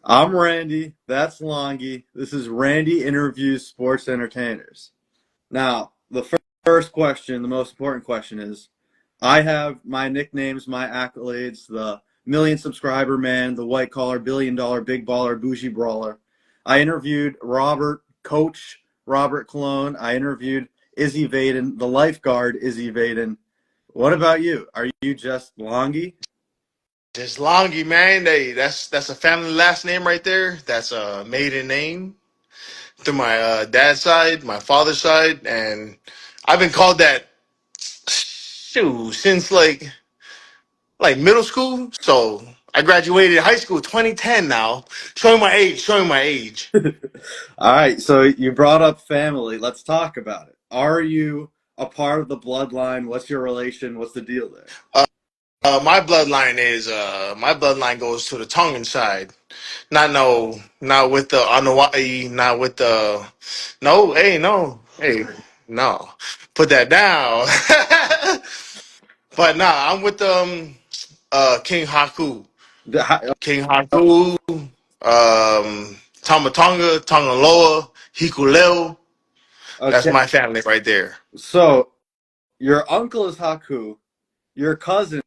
I'm Randy. That's Langi. This is Randy Interviews Sports Entertainers. Now, the first question, the most important question is I have my nicknames, my accolades, the million subscriber man, the white collar, $1 billion, big baller, bougie brawler. I interviewed Coach Robert Cologne. I interviewed Izzy Vaden, the lifeguard Izzy Vaden. What about you? Are you just Langi? Just Langi, man. Hey, that's a family last name right there. That's a maiden name through my dad's side, my father's side, and I've been called that since like middle school. So I graduated high school 2010 now. Showing my age, showing my age. All right, so you brought up family. Let's talk about it. Are you a part of the bloodline? What's your relation? What's the deal there? My bloodline goes to the Tongan side. Not with the Anuai, not with the no, no. Put that down. But nah, I'm with King Haku. King Haku, Tamatonga, Tongaloa, Hikuleo. That's Okay, my family right there. so your uncle is Haku. Your cousin's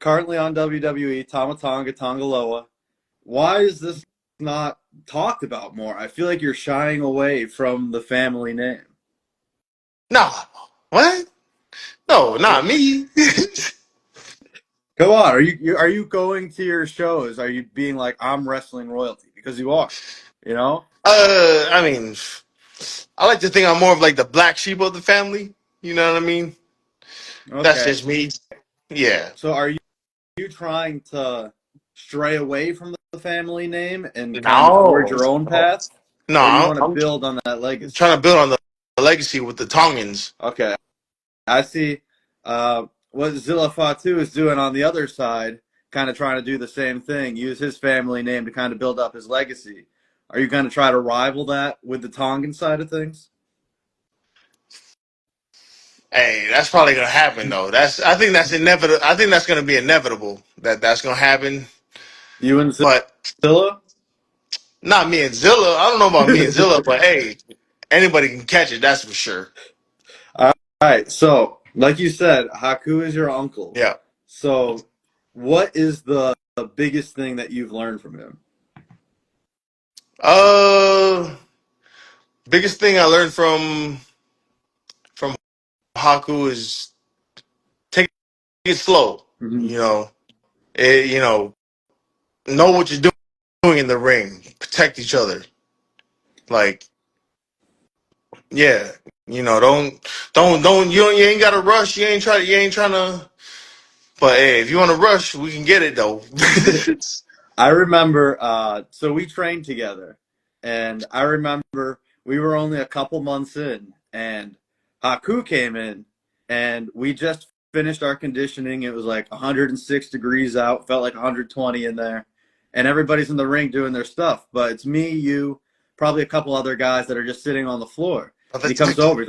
currently on WWE, Tamatonga, Tongaloa. Why is this not talked about more? I feel like you're shying away from the family name. Nah. What? No, not me. Come on, are you going to your shows? Are you being like I'm wrestling royalty because you are? You know? I mean, I like to think I'm more of like the black sheep of the family. You know what I mean? That's Okay. just me. Yeah. So are you trying to stray away from the family name and kind of forge No. your own path, No, or do you want to I'm build on that legacy? trying to build on the legacy with the Tongans. Okay, I see. What Zilla Fatu is doing on the other side, kind of trying to do the same thing, use his family name to kind of build up his legacy. Are you going to try to rival that with the Tongan side of things? Hey, that's probably gonna happen though. I think that's inevitable. I think that's gonna be inevitable that's gonna happen. You and But Zilla? not me and Zilla. I don't know about me and Zilla, but hey, anybody can catch it. That's for sure. All right. So, like you said, Haku is your uncle. Yeah. So, what is the biggest thing that you've learned from him? Uh, biggest thing I learned from Haku is take it slow. Mhm. You know, you know what you're doing in the ring. Protect each other. Like, yeah, don't you ain't got to rush. You ain't trying to. But hey, if you want to rush, we can get it though. I remember, so we trained together, and I remember we were only a couple months in, and Haku came in, and we just finished our conditioning. It was like 106 degrees out, felt like 120 in there, and everybody's in the ring doing their stuff. But it's me, you, probably a couple other guys that are just sitting on the floor. And he comes over,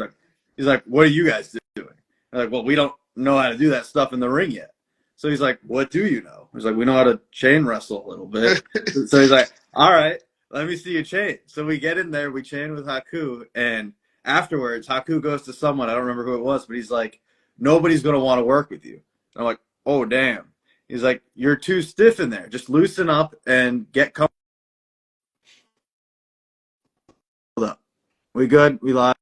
he's like, "What are you guys doing?" I'm like, "Well, we don't know how to do that stuff in the ring yet." So he's like, "What do you know?" He's like, "We know how to chain wrestle a little bit." So he's like, "All right, let me see you chain." So we get in there, we chain with Haku, and afterwards, Haku goes to someone, I don't remember who it was, but he's like, "Nobody's going to want to work with you." And I'm like, "Oh, damn." He's like, "You're too stiff in there. Just loosen up and get comfortable up." We good? We live?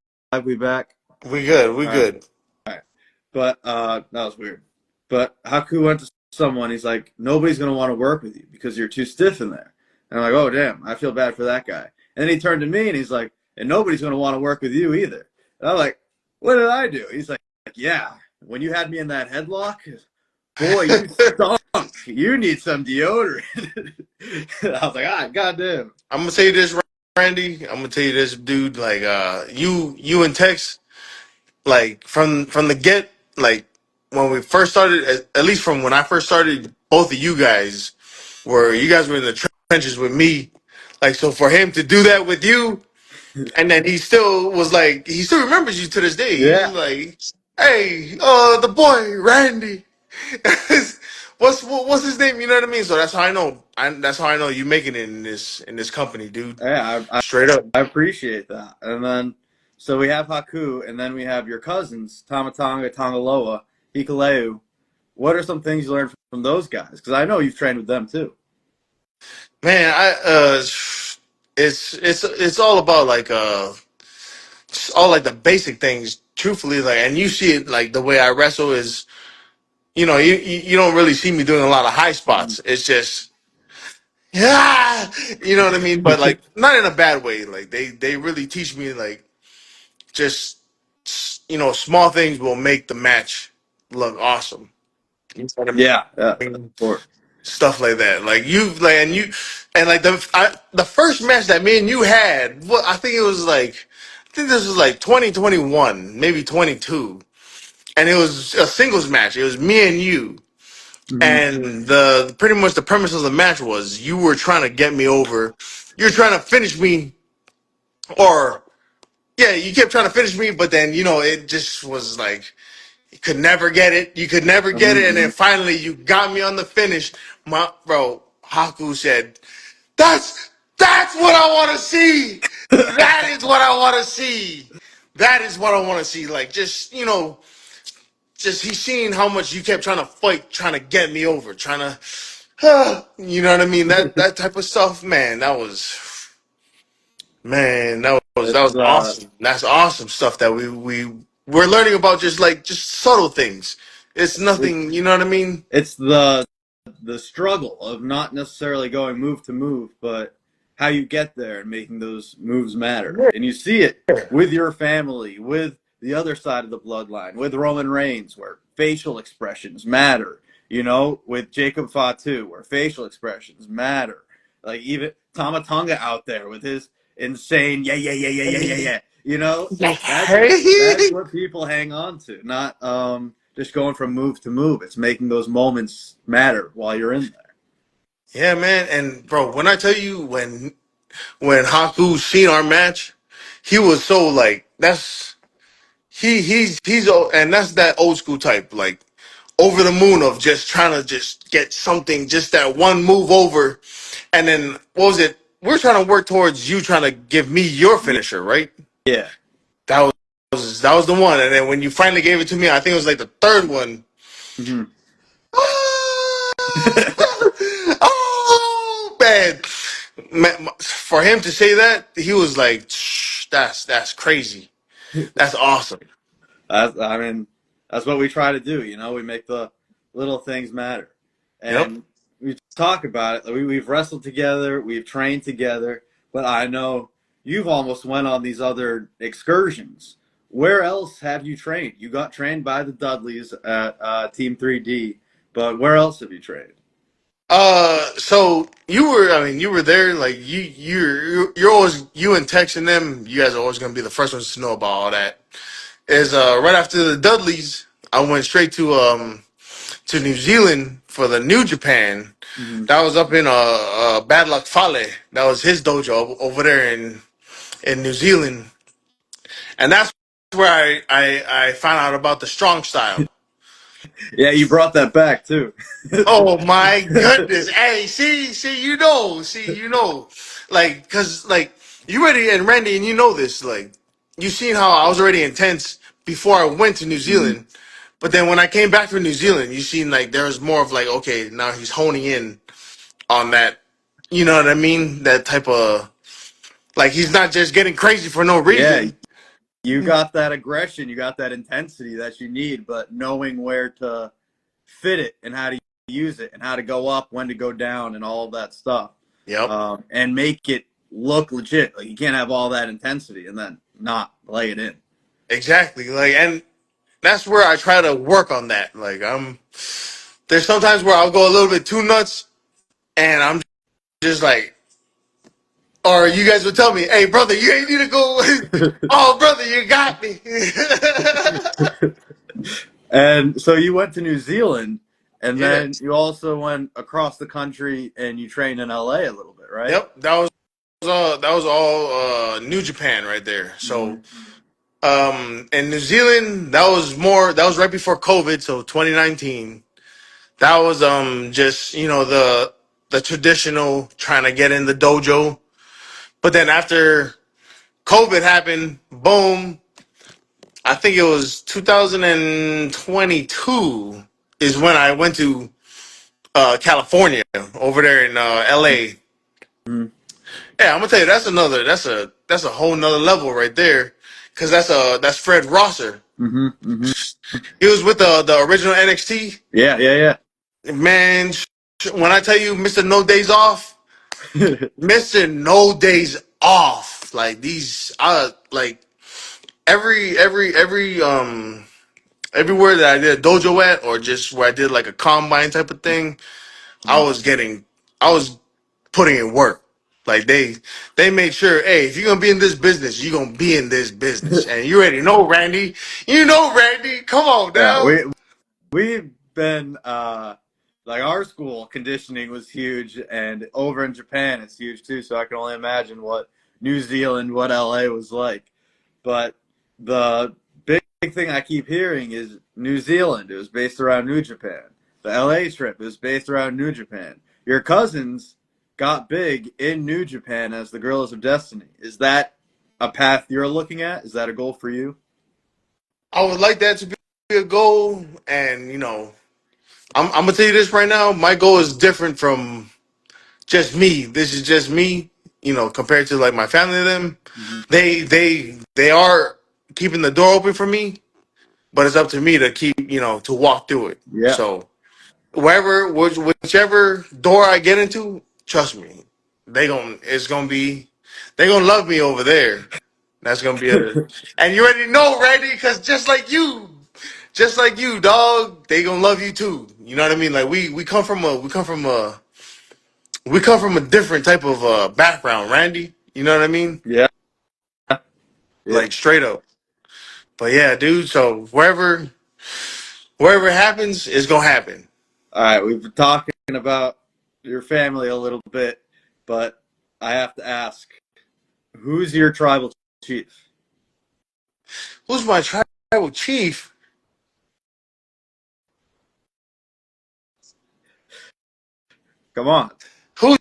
We back? We good. We All right. good. But that was weird. But Haku went to someone. He's like, nobody's gonna want to work with you because you're too stiff in there. And I'm like, oh damn, I feel bad for that guy. And then he turned to me and he's like, and nobody's gonna want to work with you either. And I'm like, what did I do? He's like, yeah, when you had me in that headlock, boy, you stunk. You need some deodorant. I was like, goddamn. I'm gonna tell you this, Randy. I'm gonna tell you this, dude. Like, you and Tex, like from the get, like when we first started, at least from when I first started, both of you guys were in the trenches with me. Like, so for him to do that with you, and then he still was like, he still remembers you to this day. He Yeah. was like, "Hey, the boy Randy." what's his name? You know what I mean? So that's how I know. That's how I know you making it in this company, dude. Yeah, Straight up. I appreciate that. And then, so we have Haku, and then we have your cousins, Tamatanga, Tangaloa, Hikaleu. What are some things you learned from those guys? Because I know you've trained with them too. Man, it's all about like it's all like the basic things. Truthfully, like, and you see it like the way I wrestle is, you don't really see me doing a lot of high spots. It's just, yeah, you know what I mean. But like, not in a bad way. Like they really teach me like just small things will make the match look awesome. You know what Yeah, yeah, I of mean? course. Stuff like that. Like and like the first match that me and you had. What I think it was like, I think this was like 2021, maybe 22, and it was a singles match. It was me and you, Hmm. and the pretty much the premise of the match was you were trying to get me over. You're trying to finish me, or yeah, you kept trying to finish me, but then it just was like you could never get it. You could never get it, and then Hmm. finally you got me on the finish. My bro, Haku said, "That's what I want to see. That is what I want to see. That is what I want to see." Like just he's seen how much you kept trying to fight, trying to get me over, trying to, you know what I mean? That type of stuff, man. That was It's awesome. That's awesome stuff that we're learning about, just subtle things. It's it, nothing, you know what I mean? it's the struggle of not necessarily going move to move, but how you get there and making those moves matter. And you see it with your family, with the other side of the bloodline, with Roman Reigns, where facial expressions matter. You know, with Jacob Fatu, where facial expressions matter. Like even Tamatonga out there with his insane yeah yeah yeah yeah yeah yeah yeah. You know, that's Hey. what people hang on to, not just going from move to move. It's making those moments matter while you're in there. Yeah, man. And bro, when I tell you when Haku seen our match, he was so like and that's that old school type, like over the moon of just trying to just get something, just that one move over. And then what was it? We're trying to work towards you trying to give me your finisher, right? Yeah. That that was the one. And then when you finally gave it to me, I think it was like the third one. Hmm. Oh man. For him to say that, he was like, That's crazy. That's awesome." I mean, that's what we try to do. You know, we make the little things matter, Yep. and we talk about it. We've wrestled together, we've trained together, but I know you've almost went on these other excursions. Where else have you trained? You got trained by the Dudleys at Team 3D, but where else have you trained? So you were there. Like you're always you and Tex and them. You guys are always gonna be the first ones to know about all that. Is right after the Dudleys, I went straight to New Zealand for the New Japan. Hmm. That was up in Bad Luck Fale. That was his dojo over there in New Zealand, and that's where I found out about the strong style. Yeah, you brought that back too. Oh my goodness! Hey, like, cause like you already and Randy, and you know this, like you seen how I was already intense before I went to New Mhm. Zealand, but then when I came back to New Zealand, you seen like there was more of like, okay, now he's honing in on that, you know what I mean? That type of like he's not just getting crazy for no Yeah, reason. you got that aggression, you got that intensity that you need, but knowing where to fit it and how to use it and how to go up, when to go down, and all of that stuff, Yep, and make it look legit. Like you can't have all that intensity and then not lay it in. exactly. Like, and that's where I try to work on that. Like, there's sometimes where I'll go a little bit too nuts, and I'm just like, or you guys would tell me, "Hey, brother, you ain't need to go." Oh, brother, you got me. And so you went to New Zealand, and Yeah. then you also went across the country and you trained in LA a little bit, right? Yep. That was all New Japan right there. So, Mm-hmm. in New Zealand, that was right before COVID, so 2019. That was just the traditional trying to get in the dojo. But then after COVID happened, boom, I think it was 2022 is when I went to California over there in LA. Mhm. Yeah, I'm gonna tell you that's a whole nother level right there, because that's Fred Rosser. Mhm. Mhm. He was with the original NXT. Yeah. Yeah. Man, when I tell you, Mister No Days Off, Yeah. Mister No Days Off, like these, like everywhere that I did a dojo at, or just where I did like a combine type of thing, I Mhm. was getting, I was putting in work. Like they made sure, hey, if you're gonna be in this business, you're gonna be in this business. And you already know Randy. You know Randy. Come on Yeah. now. We've been like our school conditioning was huge, and over in Japan it's huge too. So I can only imagine what New Zealand, what LA was like. But the big thing I keep hearing is New Zealand. It was based around New Japan. The LA trip is based around New Japan. Your cousins got big in New Japan as the Girls of Destiny. Is that a path you're looking at? Is that a goal for you? I would like that to be a goal. And I'm gonna tell you this right now. My goal is different from just me. This is just me. Compared to like my family and them, Mm-hmm. they are keeping the door open for me, but it's up to me to keep to walk through it. Yeah. So whichever door I get into, trust me, they gonna love me over there. That's gonna be and you already know, Randy, because just like you, dog, they gonna love you too. You know what I mean? Like we come from a different type of background, Randy. You know what I mean? Yeah. Yeah. Like straight up. But yeah, dude. So wherever it happens, it's gonna happen. All right. We've been talking about your family a little bit, but I have to ask, who's your tribal chief? Who's my tribal chief? Come on. Who's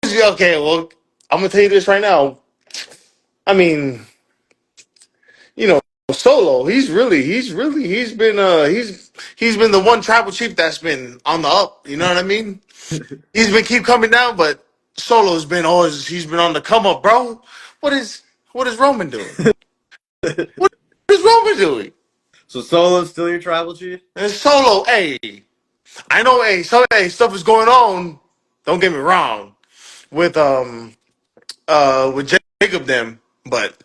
okay? Well, I'm gonna tell you this right now. I mean, you know, Solo. He's been the one tribal chief that's been on the up. You know what I mean? He's been keep coming down, but Solo's been always he's been on the come up, bro. What is what is Roman doing? What is Roman doing? So Solo's still your tribal chief? And Solo, hey, I know, hey, stuff is going on. Don't get me wrong with Jacob them, but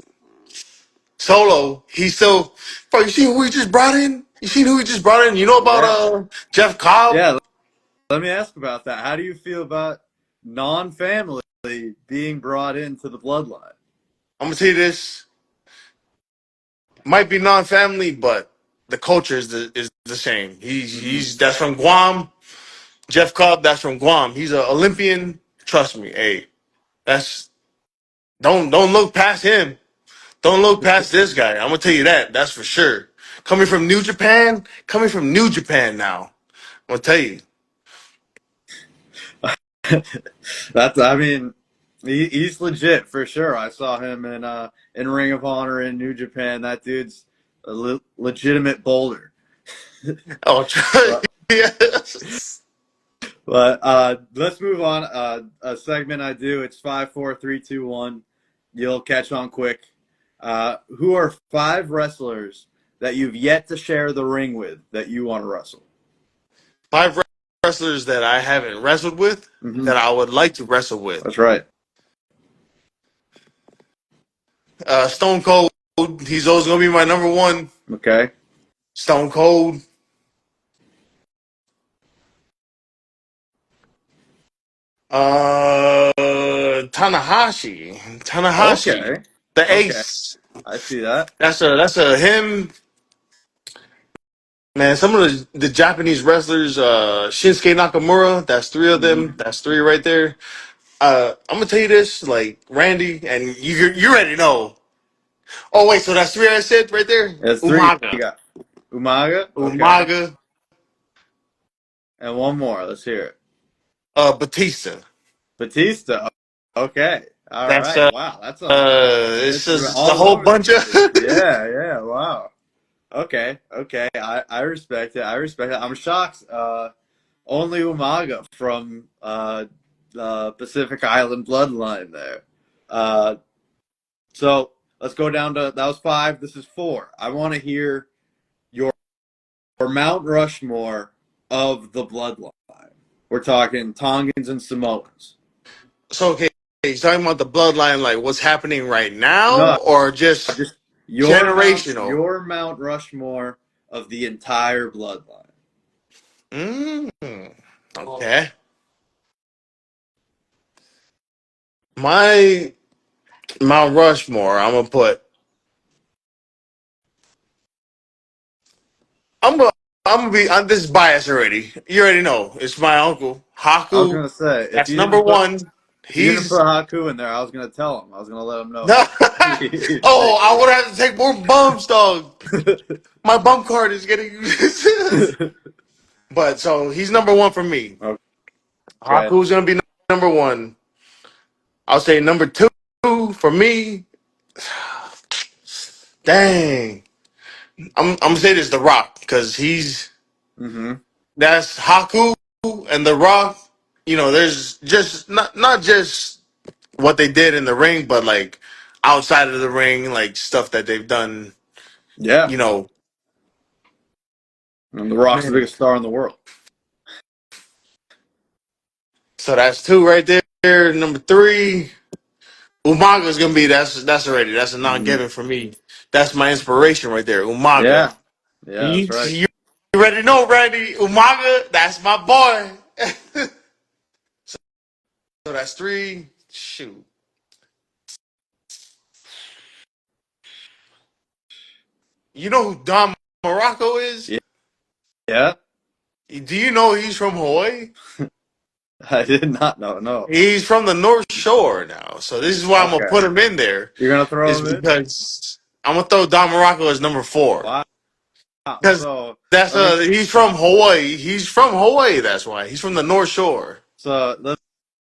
Solo, he's still. Bro, you see who he just brought in? You see who he just brought in? You know about Yeah. Jeff Cobb? Yeah. Let me ask about that. How do you feel about non-family being brought into the bloodline? I'm gonna tell you this. Might be non-family, but the culture is the same. Mm-hmm. He's that's from Guam. Jeff Cobb, that's from Guam. He's an Olympian. Trust me, hey, that's don't look past him. Don't look past this guy. I'm gonna tell you that. That's for sure. Coming from New Japan now. I'm gonna tell you. That's. I mean, he's legit for sure. I saw him in Ring of Honor in New Japan. That dude's a legitimate boulder. Oh, But yes. let's move on. A segment I do. It's 5, 4, 3, 2, 1. You'll catch on quick. Who are 5 wrestlers that you've yet to share the ring with that you want to wrestle? Five wrestlers that I haven't wrestled with Mm-hmm. that I would like to wrestle with. That's right. Stone Cold. He's always gonna be my number one. Okay. Stone Cold. Tanahashi. Tanahashi. Okay. The Okay. Ace. I see that. That's a him. Man, some of the Japanese wrestlers, Shinsuke Nakamura, that's 3 of Mm-hmm. them. That's 3 right there. I'm gonna tell you this, like Randy, and you already know. Oh wait, so that's 3 I said right there. That's three. You Umaga, got Umaga. Okay. Umaga, And one more. Let's hear it. Batista. Batista. Okay. All That's right. Wow. That's a it's it's just a all whole over the bunch of. place. Yeah. Yeah. Wow. Okay. Okay. I respect it. I respect it. I'm shocked. Only Umaga from the Pacific Island bloodline there. Uh, so let's go down to that was five. This is four. I want to hear your Mount Rushmore of the bloodline. We're talking Tongans and Samoans. So okay, he's talking about the bloodline, like what's happening right now, No, or just just generational. your Mount Rushmore of the entire bloodline. Mm, okay. My Mount Rushmore, I'm gonna put. I'm gonna. I'm gonna be. This is biased already. You already know. It's my uncle I was Haku. gonna say That's number one. if you didn't He's put Haku in there, I was gonna tell him. I was gonna let him know no. he's Oh, I bigger. would have to take more bumps, dog. My bump card is getting. But so he's number one for me. Okay. Haku's gonna be number one. I'll say number two for me. Dang, I'm gonna say this The Rock because he's Mm-hmm. that's Haku and The Rock. You know, there's just not just what they did in the ring, but like outside of the ring, like stuff that they've done. Yeah. You know, And The Rock's the man. biggest star in the world. So that's two right there. Number three, Umaga's gonna be that's already that's a Mm-hmm. non-given for me. That's my inspiration right there, Umaga. Yeah. Yeah, You, that's right. you already know, Randy. Umaga, that's my boy. So that's three. Shoot. You know who Don Morocco is? Yeah. Yeah. Do you know he's from Hawaii? I did not know. No. He's from the North Shore now. So this is why I'm gonna Okay. put him in there. You're gonna throw Is him in? because I'm gonna throw Don Morocco as number four. Wow. Because So that's let me he's from Hawaii. He's from Hawaii. That's why he's from the North Shore. let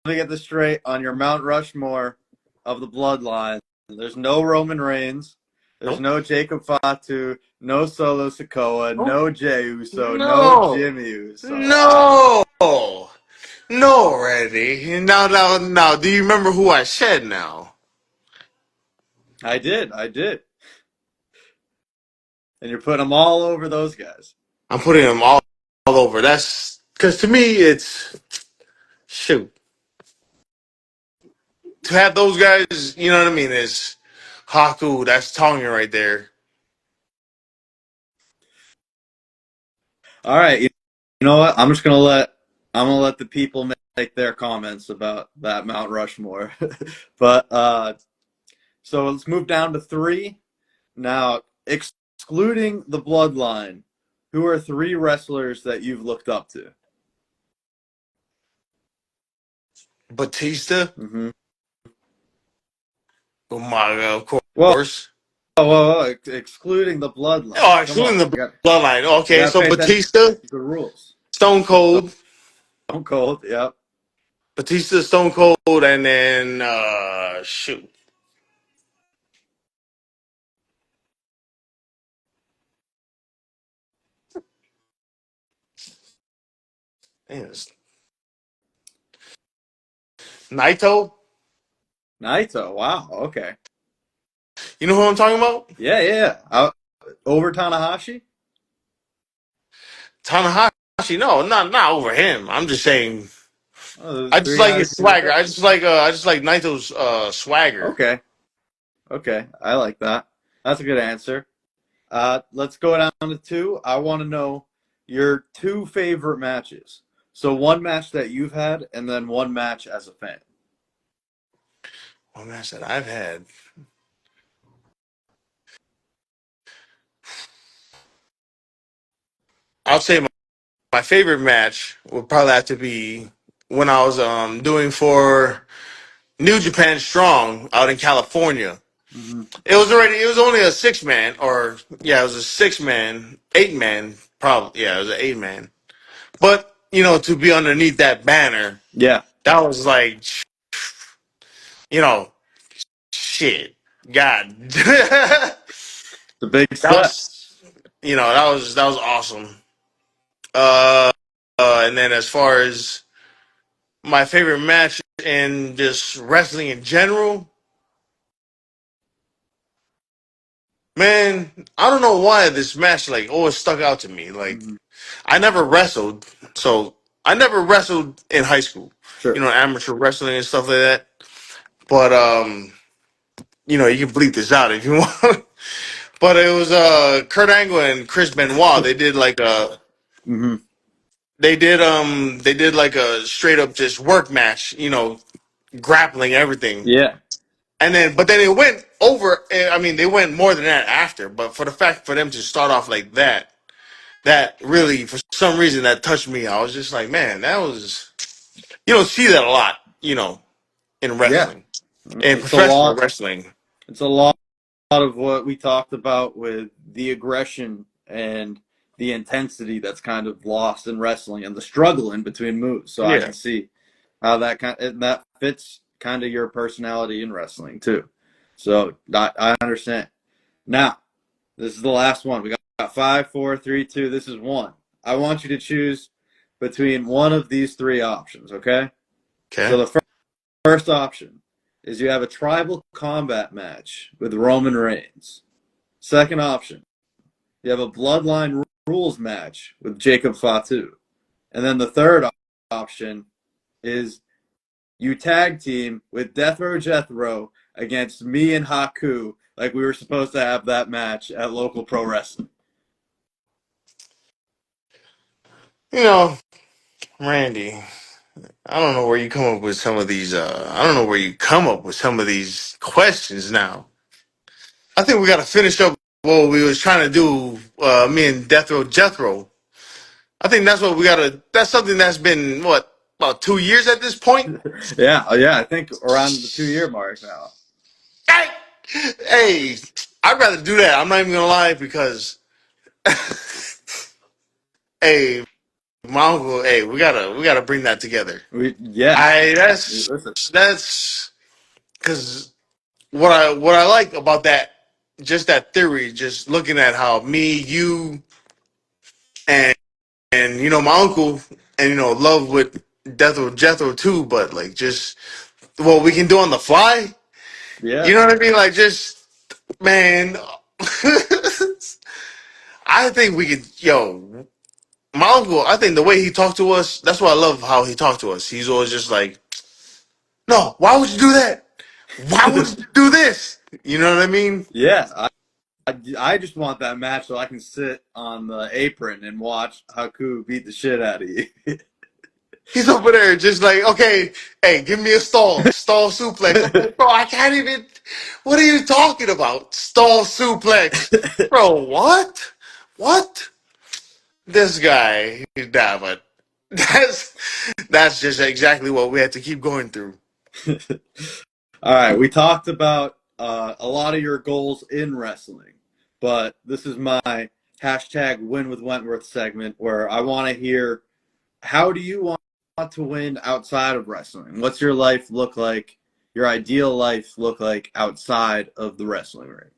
me get this straight on your Mount Rushmore of the bloodline. There's no Roman Reigns. There's Nope. no Jacob Fatu, no Solo Sikoa, Nope. no Jey Uso, no No. Jimmy Uso. Wow. No. No, Randy. Now. Do you remember who I said now? I did. I did. And you're putting them all over those guys. I'm putting them all over. That's because to me, it's shoot to have those guys. You know what I mean? Is Haku? That's Tongan right there. All right. You know what? I'm gonna let the people make their comments about that Mount Rushmore. but so let's move down to three. Now, excluding the bloodline, who are three wrestlers that you've looked up to? Batista. Mm-hmm. Oh my god, of Well, course. excluding the bloodline. Oh, Come on, excluding the you got bloodline. you Okay, got to so pay attention Batista, to the rules. Stone Cold, Stone Cold. Yep. Batista, Stone Cold, and then shoot. Man, Naito. Naito. Wow. Okay. You know who I'm talking about? Yeah. Yeah. Over Tanahashi. Tanahashi. No, not over him. I'm just saying. Oh, those I just three like guys his you look swagger. up to. I just like Naito's swagger. Okay. Okay. I like that. That's a good answer. Let's go down to two. I want to know your two favorite matches. So one match that you've had, and then one match as a fan. One match that I've had. I'll say my favorite match would probably have to be when I was doing for New Japan Strong out in California. Mm-hmm. It was only a 6 man or yeah, it was a 6 man, 8 man, probably yeah, it was an 8 man. But to be underneath that banner, Yeah, that was like, you know, shit. God. that the big step. was, that was awesome. And then as far as my favorite match in just wrestling in general, man, I don't know why this match like always stuck out to me. Like Hmm. I never wrestled, so I never wrestled in high school. Sure. Amateur wrestling and stuff like that. But you can bleep this out if you want. But it was Kurt Angle and Chris Benoit. Hmm. They did like a straight up just work match. Grappling everything. Yeah, But then it went over. I mean, they went more than that after. But for the fact for them to start off like that, that really, for some reason, that touched me. I was just like, man, that was. You don't see that a lot, in yeah. wrestling, in It's a professional lot. wrestling. It's a lot of what we talked about with the aggression and the intensity that's kind of lost in wrestling and the struggle in between moves. So I Yeah. can see how that fits kind of your personality in wrestling too. So I understand. Now, this is the last one. We got five, four, three, two. This is one. I want you to choose between one of these three options, okay? So Okay. the first option is you have a tribal combat match with Roman Reigns. Second option, you have a bloodline rules match with Jacob Fatu. And then the third option is you tag team with Death Row Jethro against me and Haku, like we were supposed to have that match at local pro wrestling. You know, Randy, I don't know where you come up with some of these. I don't know where you come up with some of these questions now. I think we got to finish up what we was trying to do. Me and Death Row Jethro. I think that's what we got to. That's something that's been what about 2 years at this point. Yeah, I think around the 2 year mark now. Hey, hey, I'd rather do that. I'm not even gonna lie because, hey, my uncle. Hey, we gotta bring that together. Yeah, I listen, that's because what I like about that, just that theory, just looking at how me, you, and my uncle, and love with Jethro too, but like just what we can do on the fly. yeah, You know what I mean? Like just man, I think we could. Yo, my uncle. I think the way he talked to us. That's why I love how he talked to us. He's always just like, no, why would you do that? Why would you do this? You know what I mean? yeah. I just want that match so I can sit on the apron and watch Haku beat the shit out of you. He's over there just like, okay, hey, give me a stall suplex. I'm like, bro, I can't even. What are you talking about? Stall suplex, bro? What? This guy, nah, but that's just exactly what we had to keep going through. All right, we talked about a lot of your goals in wrestling, but this is my hashtag win with Wentworth segment where I want to hear how do you want to win outside of wrestling? What's your life look like? Your ideal life look like outside of the wrestling ring?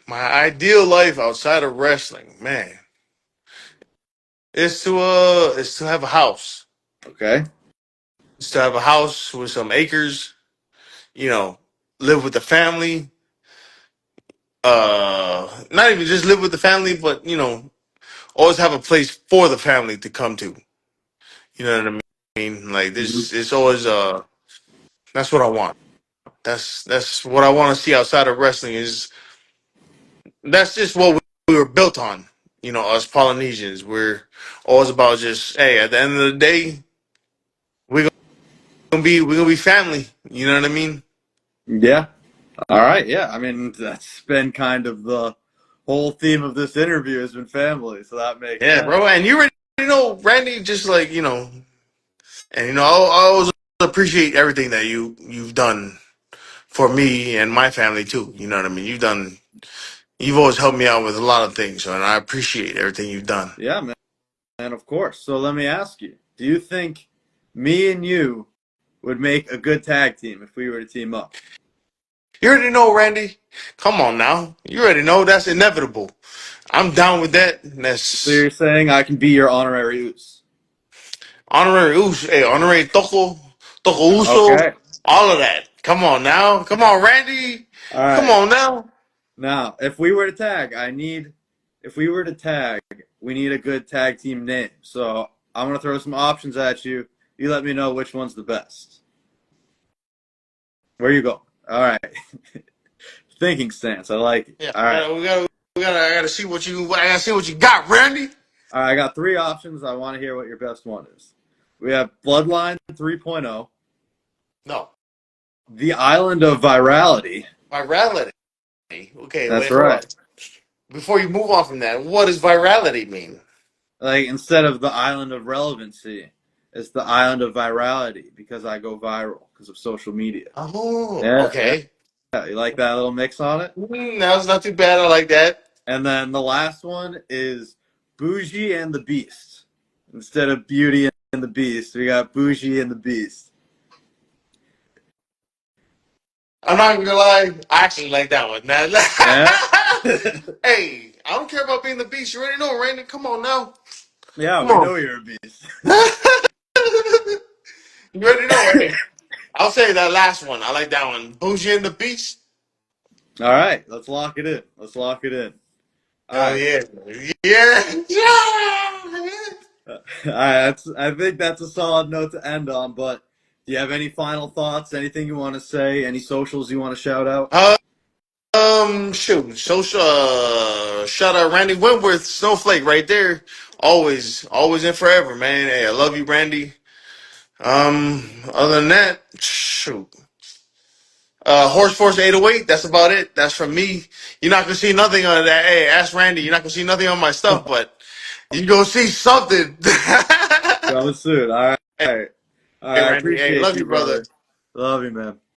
My ideal life outside of wrestling, man, is to have a house. Okay. Is to have a house with some acres. You know, live with the family. Not even just live with the family, but always have a place for the family to come to. You know what I mean? Like Hmm. this, it's always that's what I want. That's what I want to see outside of wrestling. That's just what we were built on. Us Polynesians, we're always about just hey. At the end of the day, we're gonna be family. You know what I mean? Yeah. All right. Yeah. I mean, that's been kind of the whole theme of this interview has been family, so that makes Yeah, bro. sense. And you already know, Randy. Just like and I always appreciate everything that you've done for me and my family too. You know what I mean? You've done. you've always helped me out with a lot of things, and I appreciate everything you've done. Yeah, man, of course. So let me ask you: do you think me and you would make a good tag team if we were to team up? You already know, Randy. Come on now. You already know that's inevitable. I'm down with that. So That's you're saying I can be your honorary Uce? honorary Uso, hey, honorary Toko Uso, Okay. all of that. Come on now. Come on, Randy. All Come right. on now. Now, if we were to tag, if we were to tag, we need a good tag team name. So I'm gonna throw some options at you. You let me know which one's the best. Where you go? All right. Thinking stance. I like it. Yeah, All right. I gotta see what I gotta see what you got, Randy. All right. I got three options. I want to hear what your best one is. We have Bloodline 3.0, No, The Island of Virality. virality. Okay, That's wait, hold on. right. Before you move on from that, what does virality mean? Like instead of the Island of Relevancy, it's the Island of Virality because I go viral because of social media. Oh, Yeah, yeah. okay. Yeah, you like that little mix on it? That was not too bad. I like that. And then the last one is Bougie and the Beast. Instead of Beauty and the Beast, we got Bougie and the Beast. I'm not gonna lie. I actually like that one. Now, Yeah? hey, I don't care about being the beast. You already know, Randy. Come on now. Yeah, Come we on. know you're a beast. You already know. Hey, I'll say that last one. I like that one. Bougie and the Beast. All right, let's lock it in. Let's lock it in. All Hell right. yeah. Yeah. Yeah. All right, I think that's a solid note to end on, but do you have any final thoughts? Anything you want to say? Any socials you want to shout out? Shoot. Social, shout out Randy Wentworth, Snowflake right there. Always and forever, man. Hey, I love you, Randy. Other than that, shoot. Horse Force 808, that's about it. That's from me. You're not gonna see nothing on that. Hey, ask Randy. You're not gonna see nothing on my stuff, but you gonna see something. Coming soon. All right. All right. Hey, I Randy. Hey, appreciate love you, you, brother. brother. Love you, man.